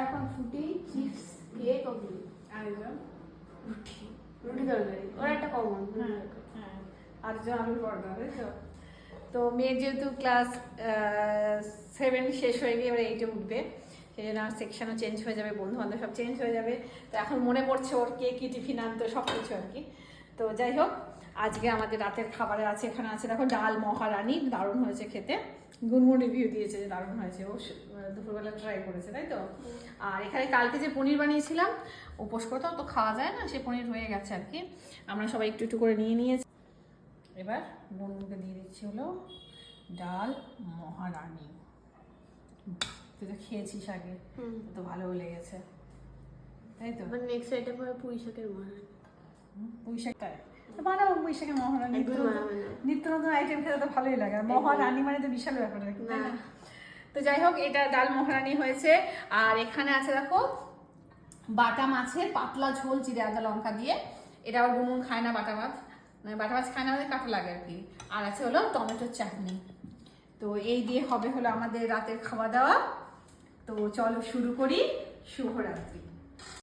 এখন ফুটি চিপস খেয়ে কমপ্লিট। আর রুটি রুটি তরকারি ওরা একটা কমন। হ্যাঁ আর যে আলুর পরোটা, তাই তো। তো মেয়ের যেহেতু ক্লাস 7 শেষ হয়ে গিয়ে এবার 8-এ উঠবে, সেই জন্য আমার সেকশনও চেঞ্জ হয়ে যাবে, বন্ধু বান্ধব সব চেঞ্জ হয়ে যাবে। তো এখন মনে পড়ছে ওর কে কী টিফিন আনতো, সব কিছু আর কি। তো যাই হোক, আজকে আমাদের রাতের খাবারে আছে, এখানে আছে দেখো ডাল মহারানী, দারুণ হয়েছে খেতে। গুনগুন রিভিউ দিয়েছে যে দারুণ হয়েছে, ও দুপুরবেলা ট্রাই করেছে, তাই তো। আর এখানে কালকে যে পনির বানিয়েছিলাম উপোস করতে, তো খাওয়া যায় না, সে পনির হয়ে গেছে আর কি। আমরা সবাই একটু একটু করে নিয়ে নিয়েছি। এবার গুনগুনকে দিয়ে দিচ্ছি হলো ডাল মহারানী। তুই তো খেয়েছিস আগে, তো ভালো লেগেছে, তাই তো। মানে নেক্সট আইটেম হবে পুঁই শাকের মহারানী। পুঁই শাক, তাই তো বানাবো পুঁই শাকের মহারানী। নিত্য নতুন আইটেম খেতে তো ভালোই লাগে, আর মহারানী মানে তো বিশাল ব্যাপার আর কি, তাই না। তো যাই হোক, এটা ডাল মহারানী হয়েছে। আর এখানে আছে দেখো বাটা মাছের পাতলা ঝোল জিরে আদা লঙ্কা দিয়ে। এটা আবার গুনগুন খায় না বাটা মাছ, মানে বাটা মাছ খায় না, আমাদের কাটা লাগে আর কি। আর আছে হলো টমেটোর চাটনি। তো এই দিয়ে হবে হলো আমাদের রাতের খাওয়া দাওয়া। তো চলো শুরু করি। শুভরাত্রি।